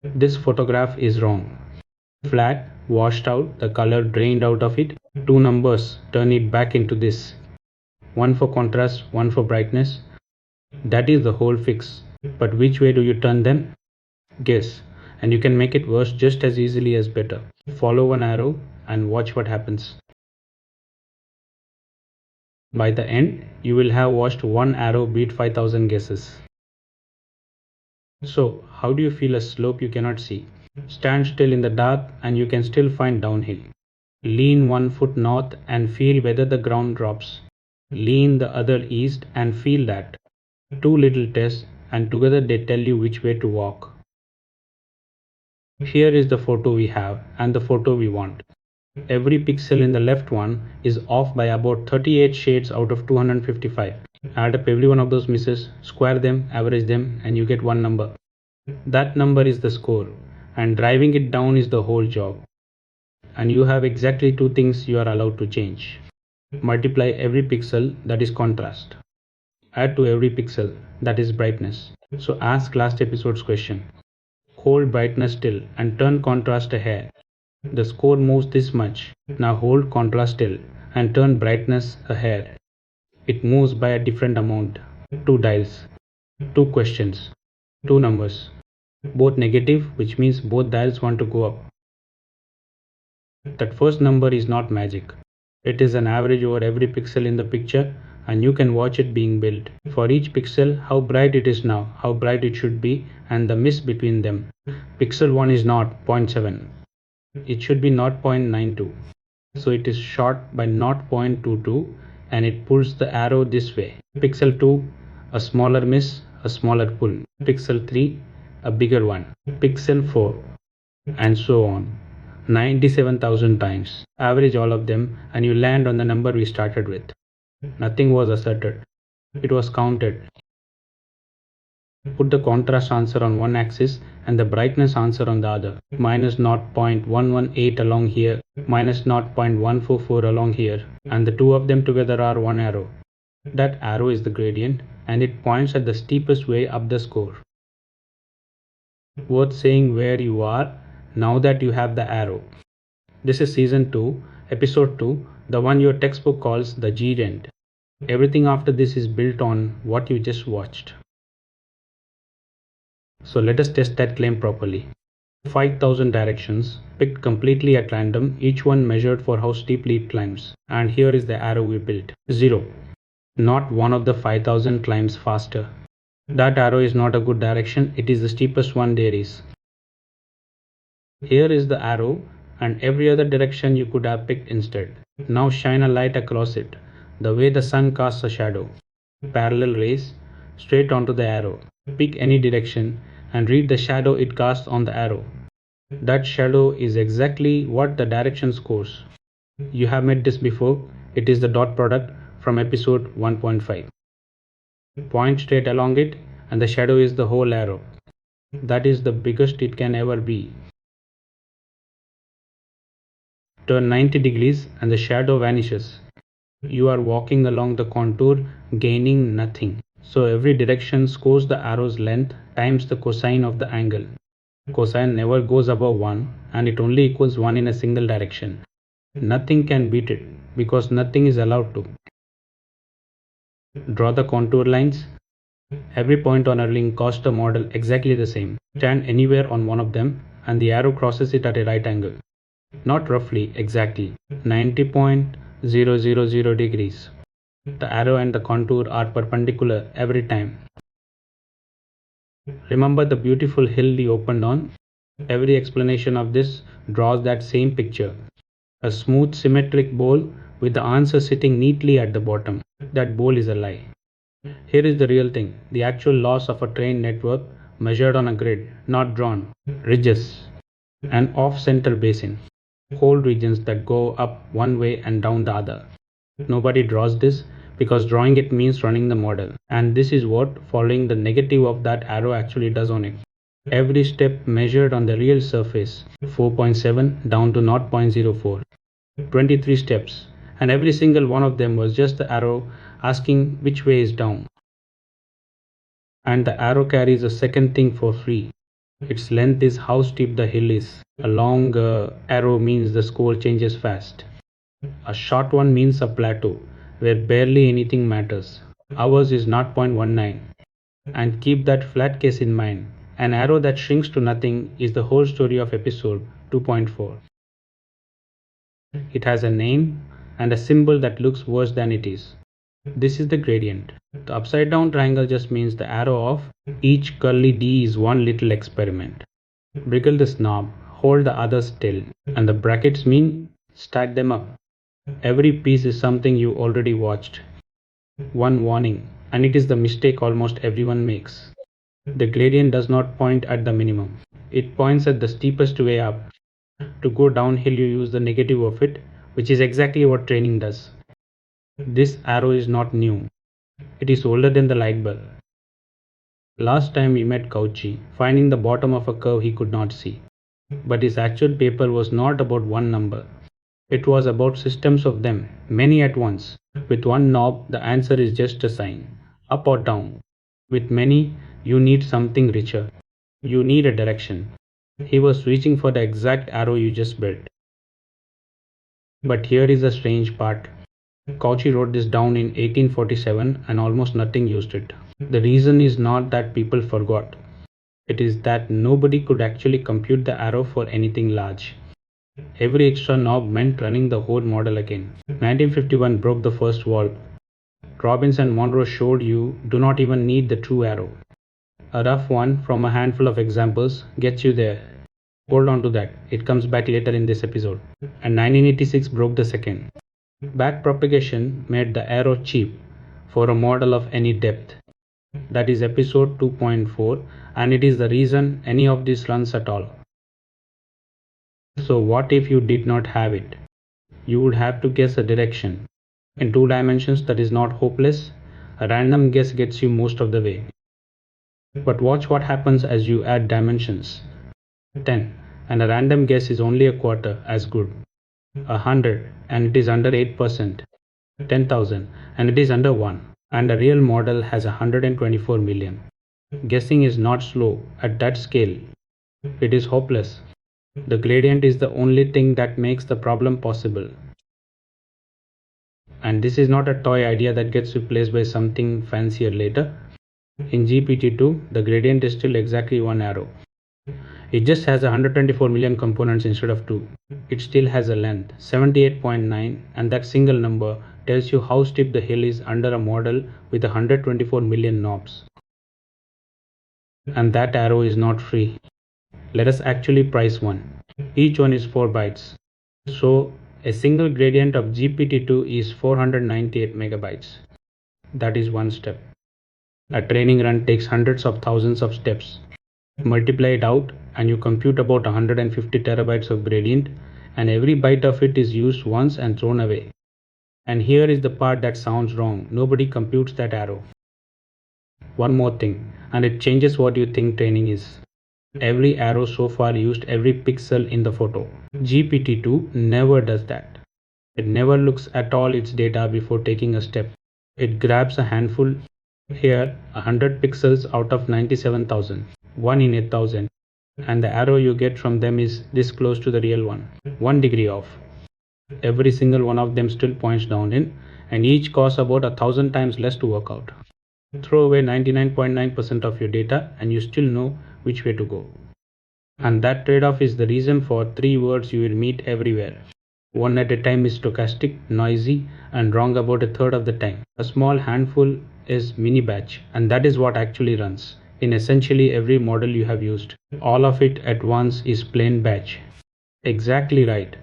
This photograph is wrong. Flat, washed out, the color drained out of it. Two numbers, turn it back into this. One for contrast, one for brightness. That is the whole fix. But which way do you turn them? Guess. And you can make it worse just as easily as better. Follow one arrow and watch what happens. By the end, you will have watched one arrow beat 5000 guesses. So, how do you feel a slope you cannot see? Stand still in the dark and you can still find downhill. Lean one foot north and feel whether the ground drops. Lean the other east and feel that. Two little tests and together they tell you which way to walk. Here is the photo we have and the photo we want. Every pixel in the left one is off by about 38 shades out of 255. Add up every one of those misses, square them, average them, and you get one number. That number is the score, and driving it down is the whole job. And you have exactly two things you are allowed to change. Multiply every pixel, that is contrast. Add to every pixel, that is brightness. So ask last episode's question. Hold brightness still and turn contrast a hair. The score moves this much. Now hold contrast still and turn brightness a hair. It moves by a different amount. Two dials. Two questions. Two numbers. Both negative, which means both dials want to go up. That first number is not magic. It is an average over every pixel in the picture and you can watch it being built. For each pixel, how bright it is now, how bright it should be, and the miss between them. Pixel 1 is not 0.7. It should be 0.92. So it is short by 0.22 and it pulls the arrow this way. Pixel 2, a smaller miss, a smaller pull. Pixel 3, a bigger one. Pixel 4, and so on. 97,000 times. Average all of them and you land on the number we started with. Nothing was asserted. It was counted. Put the contrast answer on one axis and the brightness answer on the other. Minus 0.118 along here, minus 0.144 along here, and the two of them together are one arrow. That arrow is the gradient and it points at the steepest way up the score. Worth saying where you are now that you have the arrow. This is season 2, episode 2, the one your textbook calls the G-Rent. Everything after this is built on what you just watched. So let us test that claim properly. 5,000 directions, picked completely at random, each one measured for how steeply it climbs. And here is the arrow we built. 0. Not one of the 5,000 climbs faster. That arrow is not a good direction, it is the steepest one there is. Here is the arrow and every other direction you could have picked instead. Now shine a light across it, the way the sun casts a shadow. Parallel rays, straight onto the arrow. Pick any direction and read the shadow it casts on the arrow. That shadow is exactly what the direction scores. You have met this before, it is the dot product from episode 1.5. Point straight along it and the shadow is the whole arrow. That is the biggest it can ever be. Turn 90 degrees and the shadow vanishes. You are walking along the contour, gaining nothing. So every direction scores the arrow's length times the cosine of the angle. Cosine never goes above 1 and it only equals 1 in a single direction. Nothing can beat it because nothing is allowed to. Draw the contour lines. Every point on a ring casts the model exactly the same. Stand anywhere on one of them and the arrow crosses it at a right angle. Not roughly, exactly. 90.000 degrees. The arrow and the contour are perpendicular every time. Remember the beautiful hill we opened on? Every explanation of this draws that same picture. A smooth symmetric bowl with the answer sitting neatly at the bottom. That bowl is a lie. Here is the real thing, the actual loss of a train network measured on a grid, not drawn. Ridges. An off-center basin. Whole regions that go up one way and down the other. Nobody draws this because drawing it means running the model, and this is what following the negative of that arrow actually does on it. Every step measured on the real surface, 4.7 down to 0.04. 23 steps, and every single one of them was just the arrow asking which way is down. And the arrow carries a second thing for free. Its length is how steep the hill is. A long arrow means the score changes fast. A short one means a plateau where barely anything matters. Ours is 0.19. And keep that flat case in mind. An arrow that shrinks to nothing is the whole story of episode 2.4. It has a name and a symbol that looks worse than it is. This is the gradient. The upside down triangle just means the arrow of each curly D is one little experiment. Wriggle this knob, hold the other still, and the brackets mean stack them up. Every piece is something you already watched. One warning, and it is the mistake almost everyone makes. The gradient does not point at the minimum. It points at the steepest way up. To go downhill, you use the negative of it, which is exactly what training does. This arrow is not new. It is older than the light bulb. Last time we met Cauchy, finding the bottom of a curve he could not see. But his actual paper was not about one number. It was about systems of them, many at once. With one knob, the answer is just a sign, up or down. With many, you need something richer. You need a direction. He was reaching for the exact arrow you just built. But here is the strange part. Cauchy wrote this down in 1847 and almost nothing used it. The reason is not that people forgot. It is that nobody could actually compute the arrow for anything large. Every extra knob meant running the whole model again. 1951 broke the first wall. Robbins and Monroe showed you do not even need the true arrow. A rough one from a handful of examples gets you there. Hold on to that, it comes back later in this episode. And 1986 broke the second. Backpropagation made the arrow cheap for a model of any depth. That is episode 2.4, and it is the reason any of this runs at all. So what if you did not have it? You would have to guess a direction. In 2 dimensions, that is not hopeless. A random guess gets you most of the way. But watch what happens as you add dimensions. 10, and a random guess is only a quarter as good. 100, and it is under 8%. 10,000, and it is under 1. And a real model has 124 million. Guessing is not slow at that scale. It is hopeless. The gradient is the only thing that makes the problem possible. And this is not a toy idea that gets replaced by something fancier later. In GPT-2, the gradient is still exactly one arrow. It just has 124 million components instead of 2. It still has a length, 78.9, and that single number tells you how steep the hill is under a model with 124 million knobs. And that arrow is not free. Let us actually price one. Each one is 4 bytes. So a single gradient of GPT-2 is 498 megabytes. That is one step. A training run takes hundreds of thousands of steps. Multiply it out and you compute about 150 terabytes of gradient, and every byte of it is used once and thrown away. And here is the part that sounds wrong. Nobody computes that arrow. One more thing, and it changes what you think training is. Every arrow so far used every pixel in the photo. GPT-2 never does that. It never looks at all its data before taking a step. It grabs a handful, here 100 pixels out of 97,000, 1 in 8,000, and the arrow you get from them is this close to the real one, 1 degree off. Every single one of them still points down in, and each costs about 1,000 times less to work out. Throw away 99.9% of your data and you still know which way to go. And that trade-off is the reason for 3 words you will meet everywhere. One at a time is stochastic, noisy, and wrong about a third of the time. A small handful is mini batch, and that is what actually runs in essentially every model you have used. All of it at once is plain batch. Exactly right,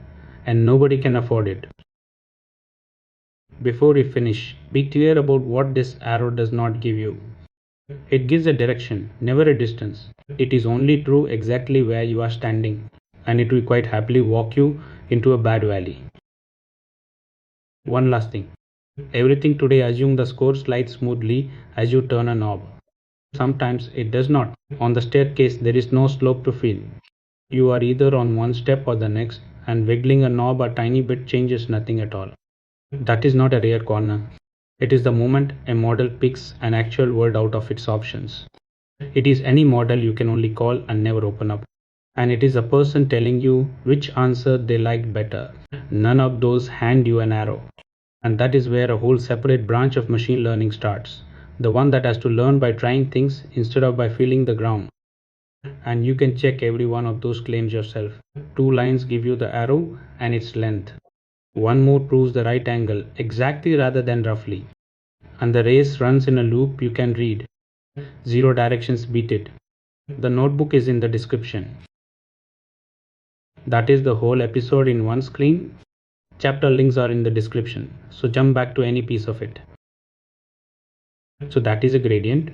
and nobody can afford it. Before we finish, be clear about what this arrow does not give you. It gives a direction, never a distance. It is only true exactly where you are standing, and it will quite happily walk you into a bad valley. One last thing. Everything today assumes the score slides smoothly as you turn a knob. Sometimes it does not. On the staircase, there is no slope to feel. You are either on one step or the next, and wiggling a knob a tiny bit changes nothing at all. That is not a rare corner. It is the moment a model picks an actual word out of its options. It is any model you can only call and never open up. And it is a person telling you which answer they liked better. None of those hand you an arrow. And that is where a whole separate branch of machine learning starts. The one that has to learn by trying things instead of by feeling the ground. And you can check every one of those claims yourself. Two lines give you the arrow and its length. One more proves the right angle, exactly rather than roughly. And the race runs in a loop you can read. Zero directions beat it. The notebook is in the description. That is the whole episode in one screen. Chapter links are in the description, so jump back to any piece of it. So that is a gradient.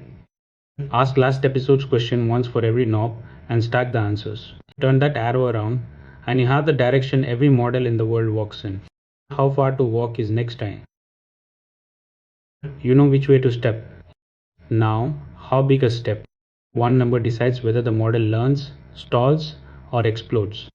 Ask last episode's question once for every knob and stack the answers. Turn that arrow around and you have the direction every model in the world walks in. How far to walk is next time. You know which way to step. Now, how big a step? One number decides whether the model learns, stalls, or explodes.